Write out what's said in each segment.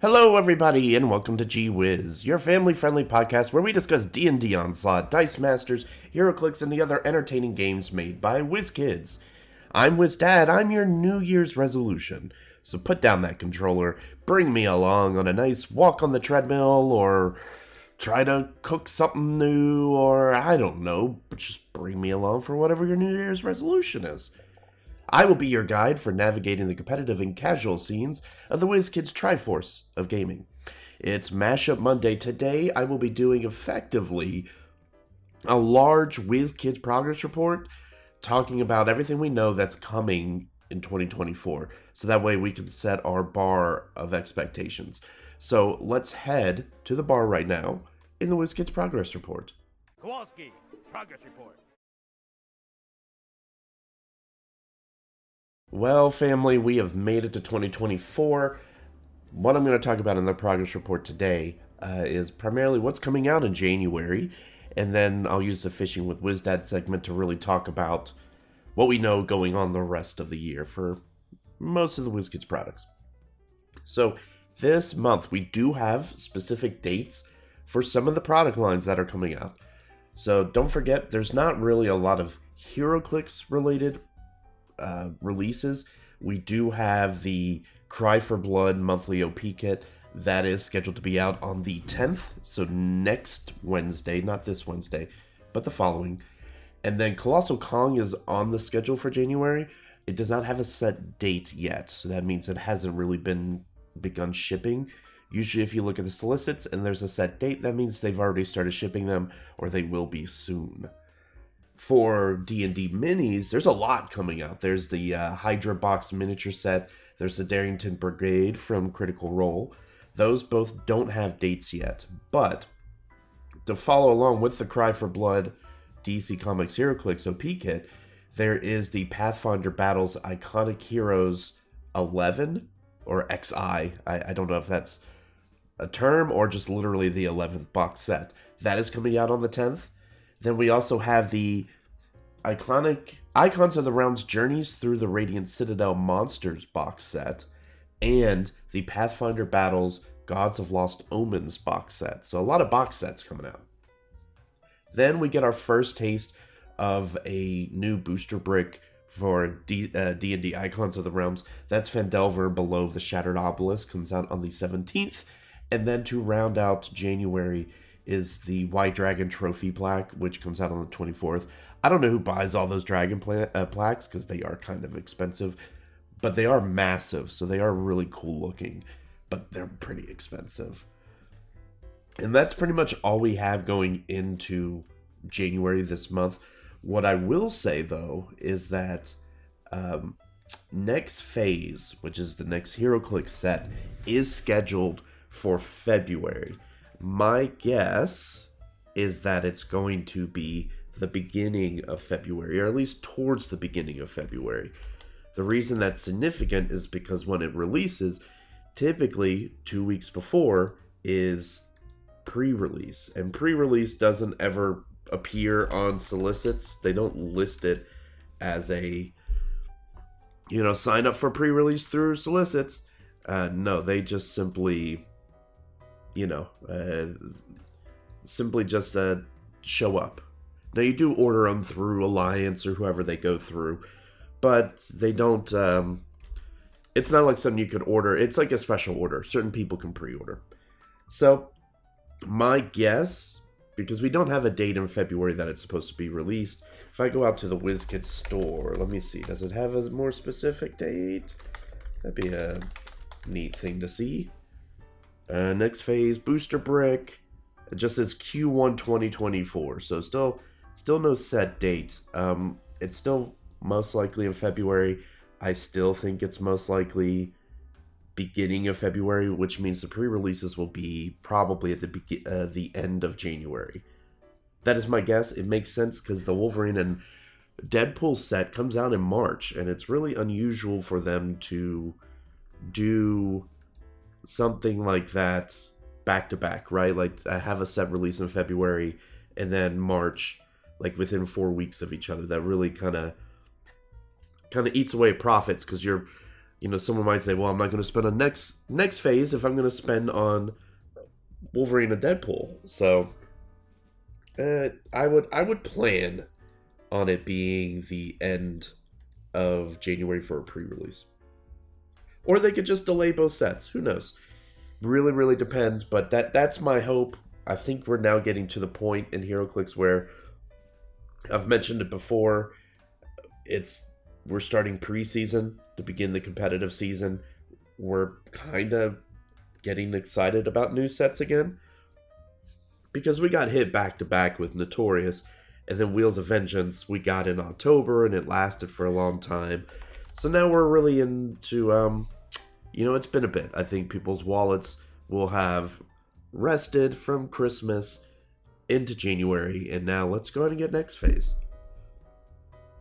Hello, everybody, and welcome to Whiz, your family-friendly podcast where we discuss D&D Onslaught, Dice Masters, HeroClix, and the other entertaining games made by Whiz Kids. I'm WizDad. I'm your New Year's resolution. So put down that controller, bring me along on a nice walk on the treadmill, or try to cook something new, or I don't know, but just bring me along for whatever your New Year's resolution is. I will be your guide for navigating the competitive and casual scenes of the WizKids Triforce of gaming. It's Mashup Monday. Today, I will be doing effectively a large WizKids progress report talking about everything we know that's coming in 2024. So that way we can set our bar of expectations. So let's head to the bar right now in the WizKids progress report. Kowalski, progress report. Well, family, we have made it to 2024. What I'm going to talk about in the progress report today is primarily what's coming out in January, and then I'll use the Fishing with WizDad segment to really talk about what we know going on the rest of the year for most of the WizKids products. So this month, we do have specific dates for some of the product lines that are coming out. So don't forget, there's not really a lot of HeroClix related releases. We do have the Cry for Blood monthly OP kit that is scheduled to be out on the 10th, so next Wednesday, not this Wednesday, but the following. And then Colossal Kong is on the schedule for January. It does not have a set date yet, so that means it hasn't really begun shipping. Usually if you look at the solicits and there's a set date, that means they've already started shipping them, or they will be soon. For D&D minis, there's a lot coming out. There's the Hydra box miniature set. There's the Darrington Brigade from Critical Role. Those both don't have dates yet. But to follow along with the Cry for Blood DC Comics HeroClix OP kit, there is the Pathfinder Battles Iconic Heroes 11, or XI. I don't know if that's a term or just literally the 11th box set. That is coming out on the 10th. Then we also have the iconic Icons of the Realm's Journeys Through the Radiant Citadel Monsters box set, and the Pathfinder Battles Gods of Lost Omens box set. So a lot of box sets coming out. Then we get our first taste of a new booster brick for D&D Icons of the Realms. That's Phandelver Below the Shattered Obelisk, comes out on the 17th. And then to round out January is the White Dragon Trophy plaque, which comes out on the 24th. I don't know who buys all those dragon plaques, because they are kind of expensive, but they are massive, so they are really cool looking, but they're pretty expensive. And that's pretty much all we have going into January this month. What I will say, though, is that next phase, which is the next HeroClix set, is scheduled for February. My guess is that it's going to be the beginning of February, or at least towards the beginning of February. The reason that's significant is because when it releases, typically 2 weeks before is pre-release. And pre-release doesn't ever appear on solicits. They don't list it as a, sign up for pre-release through solicits. No, they just simply show up. Now, you do order them through Alliance or whoever they go through, but they don't, it's not like something you could order. It's like a special order. Certain people can pre-order. So, my guess, because we don't have a date in February that it's supposed to be released, if I go out to the WizKids store, let me see, does it have a more specific date? That'd be a neat thing to see. Next phase, booster brick. It just says Q1 2024, so still no set date. It's still most likely in February. I still think it's most likely beginning of February, which means the pre-releases will be probably at the end of January. That is my guess. It makes sense because the Wolverine and Deadpool set comes out in March, and it's really unusual for them to do something like that back to back, right? Like have a set release in February and then March, like within 4 weeks of each other. That really kind of eats away profits, because you're someone might say, well, I'm not going to spend on next phase if I'm going to spend on Wolverine and Deadpool. So I would plan on it being the end of January for a pre-release. Or they could just delay both sets. Who knows? Really, really depends. But that's my hope. I think we're now getting to the point in HeroClix where I've mentioned it before. We're starting preseason to begin the competitive season. We're kind of getting excited about new sets again. Because we got hit back to back with Notorious, and then Wheels of Vengeance we got in October, and it lasted for a long time. So now we're really into, it's been a bit. I think people's wallets will have rested from Christmas into January, and now let's go ahead and get next phase.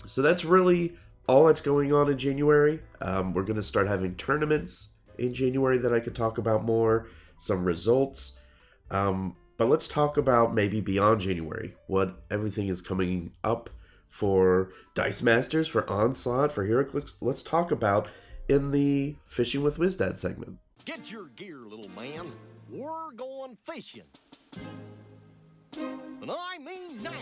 So that's really all that's going on in January. We're going to start having tournaments in January that I could talk about more, some results. But let's talk about maybe beyond January, what everything is coming up for Dice Masters, for Onslaught, for Heroclix. Let's talk about in the Fishing with WizDad segment. Get your gear, little man. We're going fishing. And I mean now.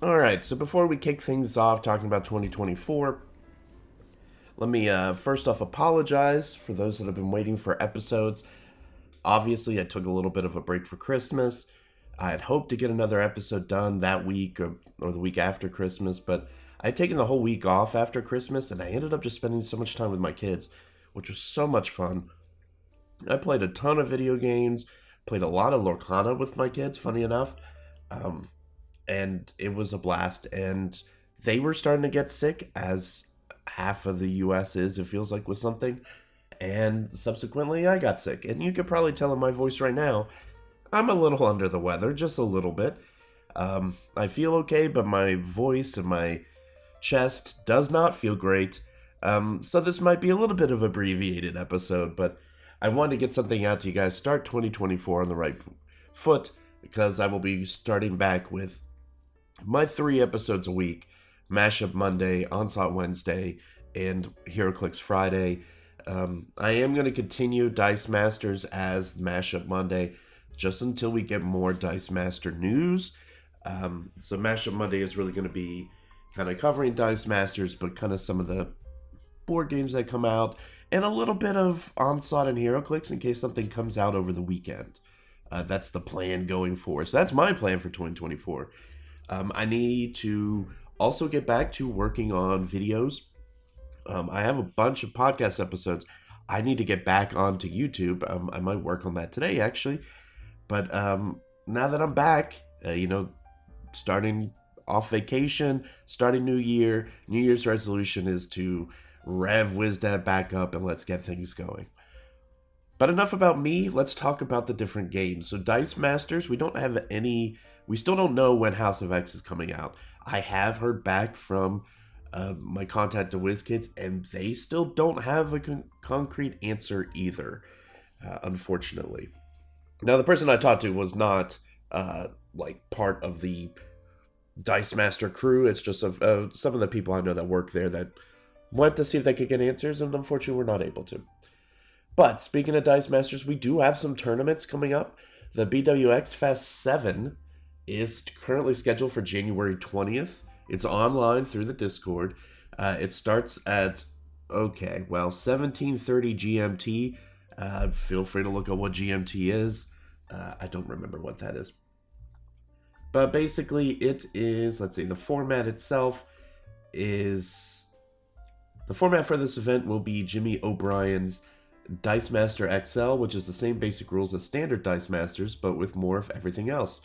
Alright, so before we kick things off talking about 2024, let me first off apologize for those that have been waiting for episodes. Obviously, I took a little bit of a break for Christmas. I had hoped to get another episode done that week or the week after Christmas, but I had taken the whole week off after Christmas, and I ended up just spending so much time with my kids, which was so much fun. I played a ton of video games, played a lot of Lorcana with my kids, funny enough, and it was a blast, and they were starting to get sick, as half of the U.S. is, it feels like, with something. And subsequently, I got sick. And you could probably tell in my voice right now, I'm a little under the weather, just a little bit. I feel okay, but my voice and my chest does not feel great. So this might be a little bit of an abbreviated episode, but I wanted to get something out to you guys. Start 2024 on the right foot, because I will be starting back with my 3 episodes a week. Mashup Monday, Onslaught Wednesday, and HeroClix Friday. I am going to continue Dice Masters as Mashup Monday just until we get more Dice Master news. So Mashup Monday is really going to be kind of covering Dice Masters, but kind of some of the board games that come out, and a little bit of Onslaught and HeroClix in case something comes out over the weekend. That's the plan going forward. So that's my plan for 2024. I need to also get back to working on videos. I have a bunch of podcast episodes. I need to get back onto YouTube. I might work on that today, actually. But now that I'm back, starting off vacation, starting New Year's resolution is to rev WizDad back up and let's get things going. But enough about me. Let's talk about the different games. So Dice Masters, we still don't know when House of X is coming out. I have heard back from my contact to WizKids, and they still don't have a concrete answer either, unfortunately. Now, the person I talked to was not part of the Dice Master crew. It's just some of the people I know that work there that went to see if they could get answers, and unfortunately we're not able to. But speaking of Dice Masters, we do have some tournaments coming up. The BWX Fest 7 is currently scheduled for January 20th. It's online through the Discord. It starts at, 17:30 GMT. Feel free to look at what GMT is. I don't remember what that is. But basically it is, the format itself is... The format for this event will be Jimmy O'Brien's Dice Master XL, which is the same basic rules as standard Dice Masters, but with more of everything else.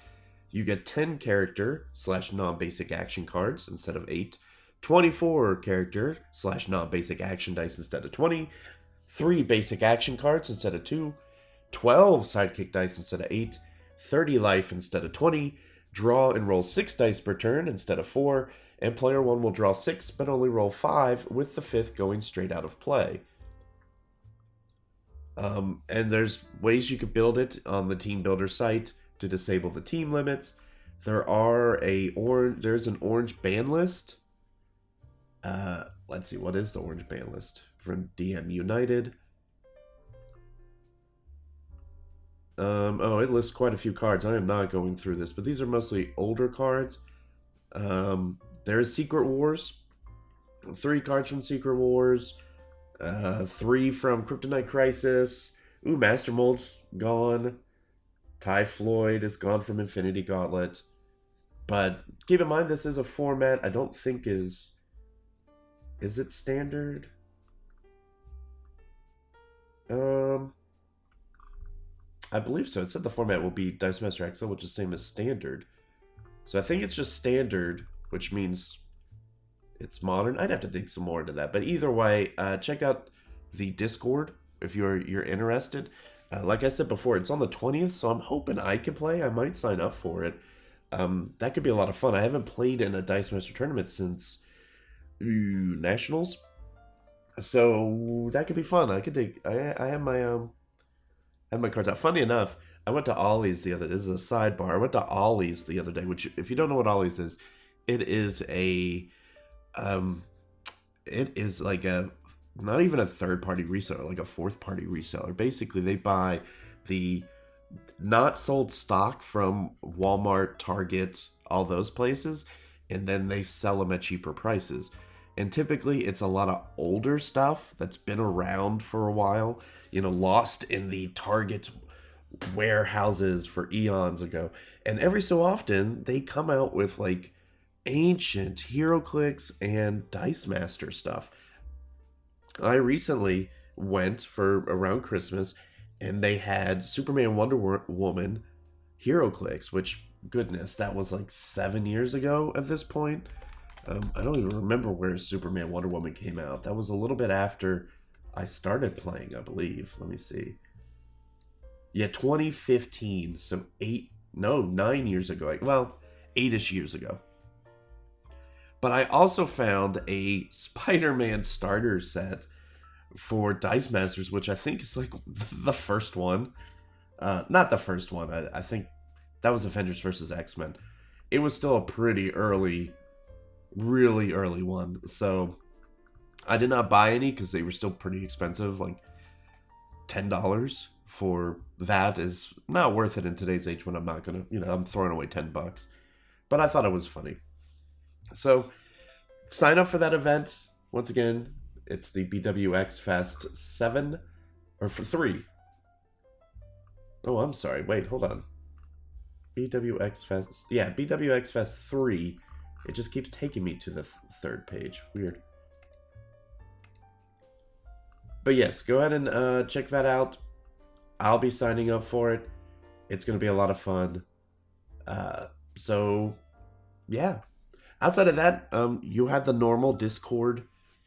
You get 10 character / non-basic action cards instead of 8, 24 character / non-basic action dice instead of 20, 3 basic action cards instead of 2, 12 sidekick dice instead of 8, 30 life instead of 20, draw and roll 6 dice per turn instead of 4, and player 1 will draw 6 but only roll 5, with the 5th going straight out of play. And there's ways you could build it on the Team Builder site to disable the team limits. There's an orange ban list. Let's see, what is the orange ban list? from DM United. Oh, it lists quite a few cards. I am not going through this, but these are mostly older cards. There is Secret Wars. 3 cards from Secret Wars. 3 from Kryptonite Crisis. Ooh, Master Mold's gone. Typhloid is gone from Infinity Gauntlet. But keep in mind, this is a format I don't think is... Is it standard? I believe so. It said the format will be Dice Master XL, which is the same as standard. So I think it's just standard, which means it's modern. I'd have to dig some more into that. But either way, check out the Discord if you're interested. Like I said before, it's on the 20th, so I'm hoping I can play. I might sign up for it. That could be a lot of fun. I haven't played in a Dice Master tournament since Nationals. So that could be fun. I could dig. I have my cards out. Funny enough, I went to Ollie's the other day. This is a sidebar. I went to Ollie's the other day, which, if you don't know what Ollie's is, it is like a, not even a third-party reseller, like a fourth-party reseller. Basically, they buy the not sold stock from Walmart, Target, all those places, and then they sell them at cheaper prices. And typically, it's a lot of older stuff that's been around for a while, lost in the Target warehouses for eons ago. And every so often, they come out with, like, ancient HeroClix and Dice Master stuff. I recently went for around Christmas, and they had Superman Wonder Woman HeroClix, which, goodness, that was like 7 years ago at this point. I don't even remember where Superman Wonder Woman came out. That was a little bit after I started playing, I believe. Let me see. Yeah, 2015. So 9 years ago. Well, 8-ish years ago. But I also found a Spider-Man starter set for Dice Masters, which I think is like the first one. Not the first one. I think that was Avengers vs. X-Men. It was still a pretty really early one. So I did not buy any because they were still pretty expensive. Like $10 for that is not worth it in today's age when I'm not going to, I'm throwing away $10. But I thought it was funny. So, sign up for that event. Once again, it's the BWX Fest 7, or for 3. Oh, I'm sorry. Wait, hold on. BWX Fest, BWX Fest 3. It just keeps taking me to the third page. Weird. But yes, go ahead and check that out. I'll be signing up for it. It's going to be a lot of fun. So, yeah. Outside of that, you have the normal Discord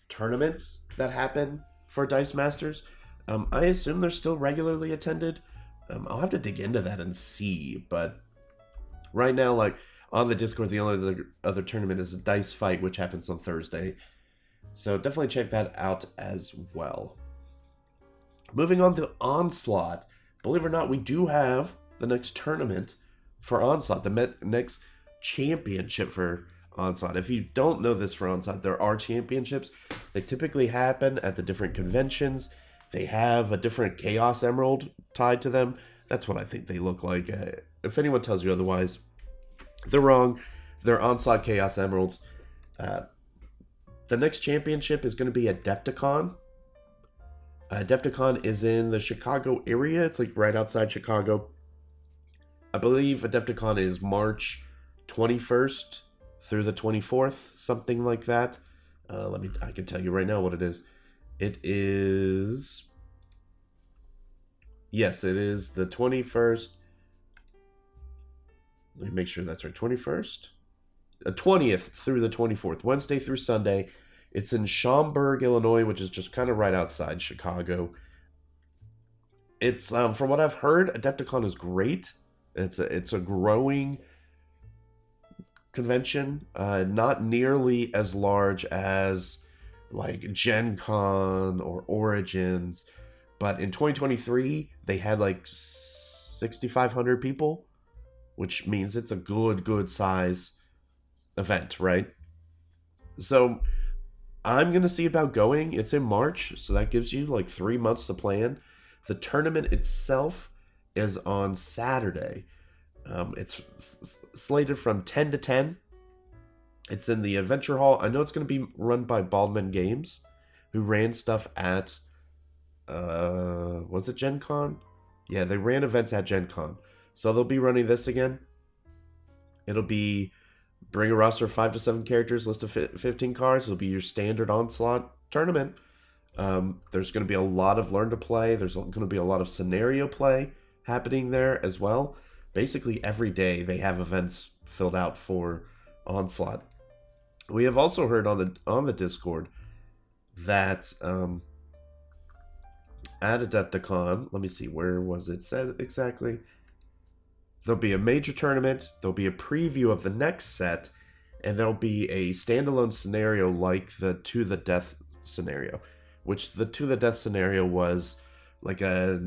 tournaments that happen for Dice Masters. I assume they're still regularly attended. I'll have to dig into that and see. But right now, like, on the Discord, the only other tournament is a Dice Fight, which happens on Thursday. So definitely check that out as well. Moving on to Onslaught. Believe it or not, we do have the next tournament for Onslaught. The next championship for Onslaught. If you don't know this for Onslaught, there are championships. They typically happen at the different conventions. They have a different Chaos Emerald tied to them. That's what I think they look like. If anyone tells you otherwise, they're wrong. They're Onslaught Chaos Emeralds. The next championship is going to be Adepticon. Adepticon is in the Chicago area. It's like right outside Chicago. I believe Adepticon is March 21st through the 24th, something like that. I can tell you right now what it is. It is... Yes, it is the 21st. Let me make sure that's right. 21st? 20th through the 24th. Wednesday through Sunday. It's in Schaumburg, Illinois, which is just kind of right outside Chicago. It's, from what I've heard, Adepticon is great. It's a growing convention. Not nearly as large as, like, Gen Con or Origins. But in 2023, they had, like, 6,500 people, which means it's a good size event, right? So I'm going to see about going. It's in March, so that gives you like 3 months to plan. The tournament itself is on Saturday. It's slated from 10 to 10. It's in the Adventure Hall. I know it's going to be run by Baldman Games, who ran stuff at, was it Gen Con? Yeah, they ran events at Gen Con. So they'll be running this again. It'll be bring a roster of 5 to 7 characters, list of 15 cards. It'll be your standard Onslaught tournament. There's going to be a lot of learn to play. There's going to be a lot of scenario play happening there as well. Basically, every day they have events filled out for Onslaught. We have also heard on the Discord that at Adepticon, let me see, where was it said exactly? There'll be a major tournament, there'll be a preview of the next set, and there'll be a standalone scenario like the To the Death scenario, which the To the Death scenario was like a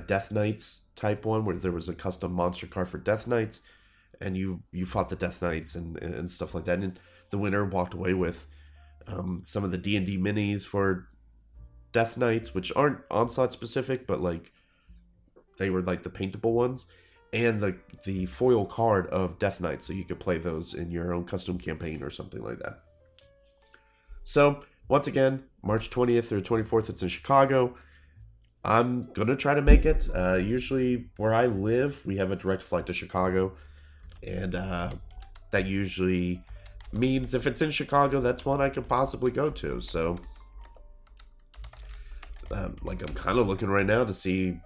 Death Knights type one, where there was a custom monster card for Death Knights, and you fought the Death Knights and stuff like that, and the winner walked away with some of the D&D minis for Death Knights, which aren't Onslaught specific, but like they were like the paintable ones, and the foil card of Death Knight, so you could play those in your own custom campaign or something like that. So, once again, March 20th through 24th, it's in Chicago. I'm going to try to make it. Usually, where I live, we have a direct flight to Chicago, and that usually means if it's in Chicago, that's one I could possibly go to. So, like, I'm kind of looking right now to see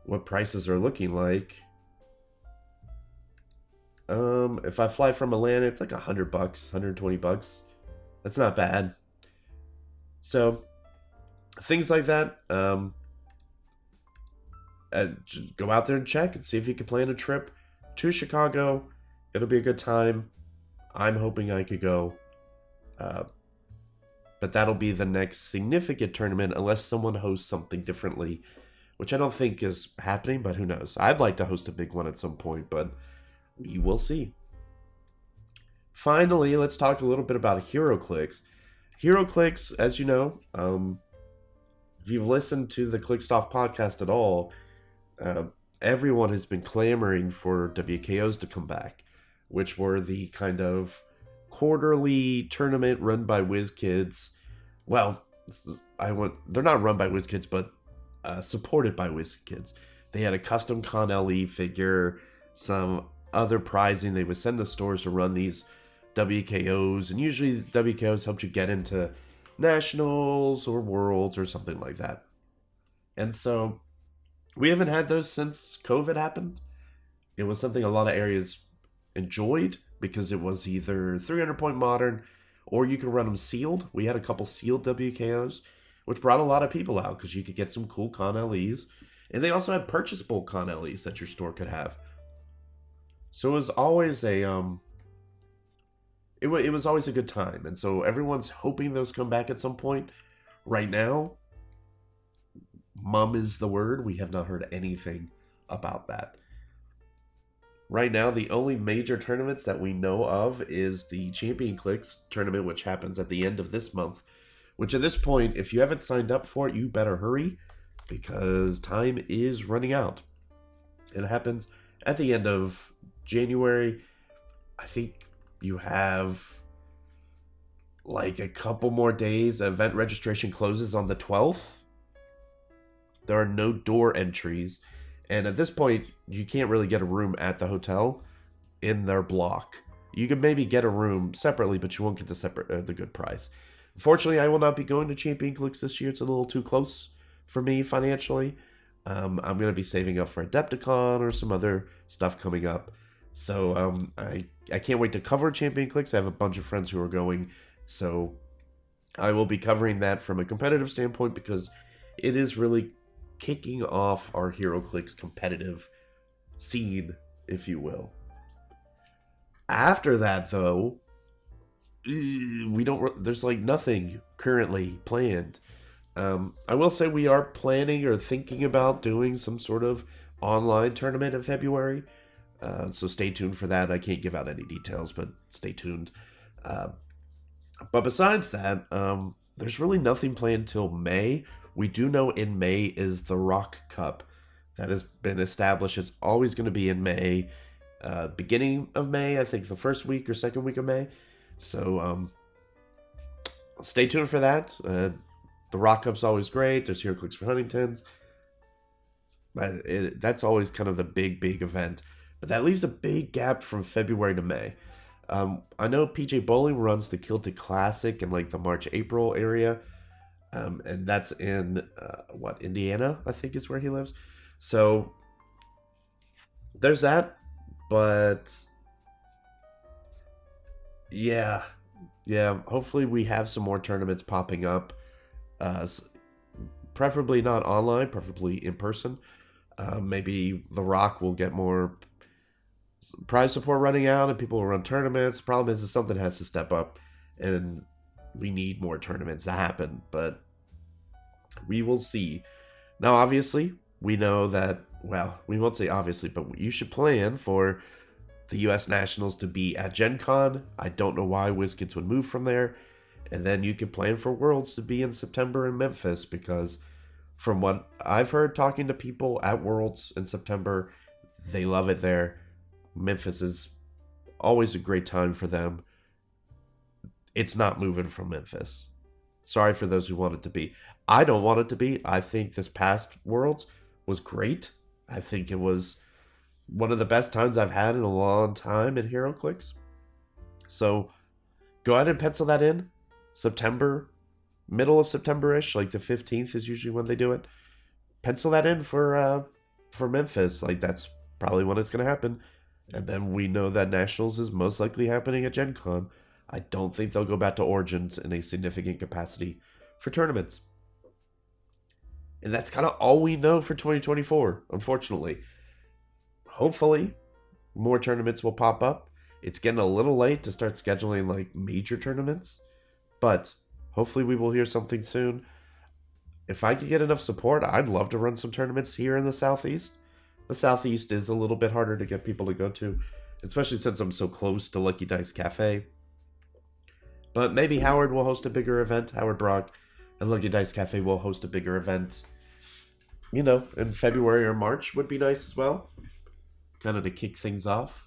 what prices are looking like. If I fly from Atlanta, it's like $100, $120. That's not bad. So, things like that. Go out there and check and see if you can plan a trip to Chicago. It'll be a good time. I'm hoping I could go. But that'll be the next significant tournament unless someone hosts something differently, which I don't think is happening, but who knows. I'd like to host a big one at some point, but we will see. Finally, let's talk a little bit about Heroclix. Heroclix, as you know, if you've listened to the Clickstuff podcast at all, everyone has been clamoring for WKOs to come back, which were the kind of quarterly tournament run by WizKids. Well, they're not run by WizKids, but supported by WizKids. They had a custom Con LE figure, some other prizing. They would send the stores to run these WKOs, and usually WKOs helped you get into nationals or worlds or something like that. And so we haven't had those since COVID happened. It was something a lot of areas enjoyed because it was either 300 point modern or you could run them sealed. We had a couple sealed WKOs, which brought a lot of people out because you could get some cool Con LEs. And they also had purchasable Con LEs that your store could have. So it was always it was always a good time. And so everyone's hoping those come back at some point. Right now, mum is the word. We have not heard anything about that. Right now, the only major tournaments that we know of is the Champion Clicks tournament, which happens at the end of this month. Which at this point, if you haven't signed up for it, you better hurry, because time is running out. It happens at the end of January. I think you have like a couple more days. Event registration closes on the 12th. There are no door entries. And at this point, you can't really get a room at the hotel in their block. You can maybe get a room separately, but you won't get the good price. Unfortunately, I will not be going to Champion Clicks this year. It's a little too close for me financially. I'm going to be saving up for Adepticon or some other stuff coming up. So I can't wait to cover Champion Clicks. I have a bunch of friends who are going. So I will be covering that from a competitive standpoint because it is really kicking off our Heroclix competitive scene, if you will. After that, though, there's like nothing currently planned. I will say we are planning or thinking about doing some sort of online tournament in February. So stay tuned for that. I can't give out any details, but stay tuned. But besides that, there's really nothing planned till May. We do know in May is the Rock Cup. That has been established. It's always going to be in May, beginning of May, I think the first week or second week of May. So stay tuned for that. The Rock Cup's always great. There's Heroclix for Huntingtons. That's always kind of the big event. But that leaves a big gap from February to May. I know PJ Bowling runs the Kilted Classic in like the March-April area. And that's in, Indiana, I think is where he lives. So there's that. But yeah, hopefully we have some more tournaments popping up. Preferably not online, preferably in person. Maybe The Rock will get more prize support running out and people will run tournaments. The problem is something has to step up and we need more tournaments to happen, but we will see. Now, obviously, we know that, well, we won't say obviously, but you should plan for the U.S. Nationals to be at Gen Con. I don't know why WizKids would move from there. And then you could plan for Worlds to be in September in Memphis, because from what I've heard talking to people at Worlds in September, they love it there. Memphis is always a great time for them. It's not moving from Memphis. Sorry for those who want it to be. I don't want it to be. I think this past Worlds was great. I think it was one of the best times I've had in a long time in Heroclix. So go ahead and pencil that in. September, middle of September-ish, like the 15th is usually when they do it. Pencil that in for Memphis. Like, that's probably when it's going to happen. And then we know that Nationals is most likely happening at Gen Con. I don't think they'll go back to Origins in a significant capacity for tournaments. And that's kind of all we know for 2024, unfortunately. Hopefully, more tournaments will pop up. It's getting a little late to start scheduling like major tournaments, but hopefully we will hear something soon. If I could get enough support, I'd love to run some tournaments here in the Southeast. The Southeast is a little bit harder to get people to go to, especially since I'm so close to Lucky Dice Cafe. But maybe Howard will host a bigger event. Howard Brock and Lucky Dice Cafe will host a bigger event. You know, in February or March would be nice as well. Kind of to kick things off.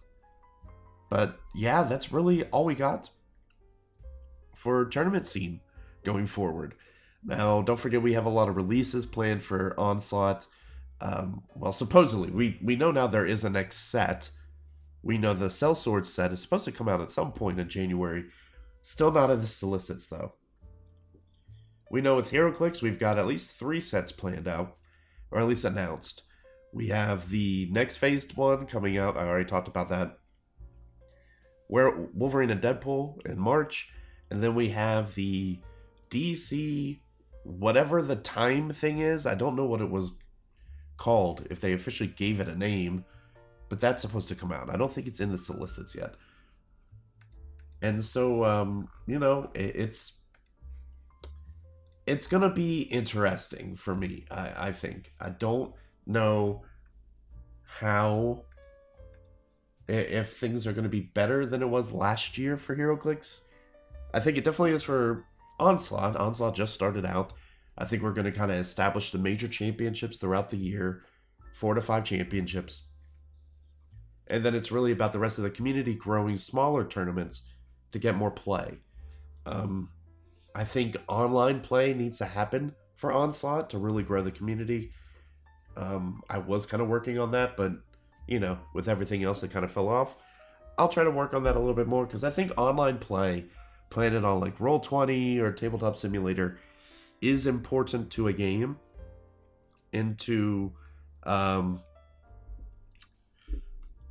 But yeah, that's really all we got for tournament scene going forward. Now, don't forget we have a lot of releases planned for Onslaught. Well, supposedly, we know now there is a next set. We know the Sellsword set is supposed to come out at some point in January. Still not in the solicits, though. We know with Heroclix, we've got at least 3 sets planned out, or at least announced. We have the next phased one coming out. I already talked about that. Where Wolverine and Deadpool in March. And then we have the DC, whatever the time thing is. I don't know what it was called, if they officially gave it a name. But that's supposed to come out. I don't think it's in the solicits yet. And so, you know, it's going to be interesting for me, I think. I don't know how, if things are going to be better than it was last year for Heroclix. I think it definitely is for Onslaught. Onslaught just started out. I think we're going to kind of establish the major championships throughout the year. 4 to 5 championships. And then it's really about the rest of the community growing smaller tournaments to get more play. I think online play needs to happen for Onslaught to really grow the community. I was kind of working on that, but, you know, with everything else that kind of fell off, I'll try to work on that a little bit more, because I think online play, playing it on like Roll20 or Tabletop Simulator, is important to a game, and to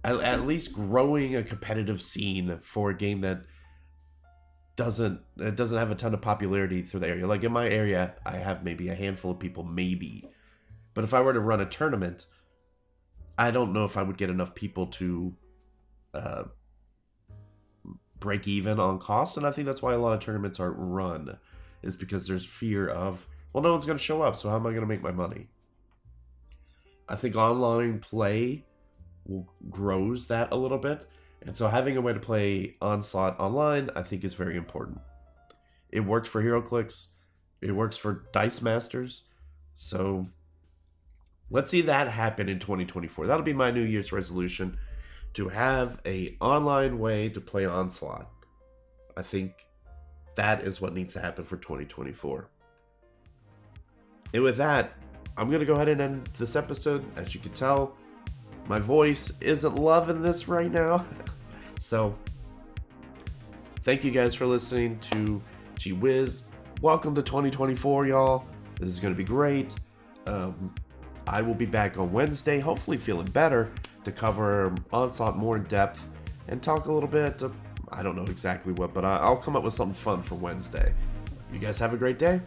at least growing a competitive scene for a game that doesn't have a ton of popularity through the area. Like in my area, I have maybe a handful of people, maybe. But if I were to run a tournament, I don't know if I would get enough people to break even on costs. And I think that's why a lot of tournaments aren't run, is because there's fear of, well, no one's going to show up, so how am I going to make my money? I think online play grows that a little bit. And so having a way to play Onslaught online, I think, is very important. It worked for HeroClix. It works for Dice Masters. So let's see that happen in 2024. That'll be my New Year's resolution, to have a online way to play Onslaught. I think that is what needs to happen for 2024. And with that, I'm going to go ahead and end this episode. As you can tell, my voice isn't loving this right now. So, thank you guys for listening to Whiz. Welcome to 2024, y'all. This is going to be great. I will be back on Wednesday, hopefully feeling better, to cover Onslaught more in depth and talk a little bit. I don't know exactly what, but I'll come up with something fun for Wednesday. You guys have a great day.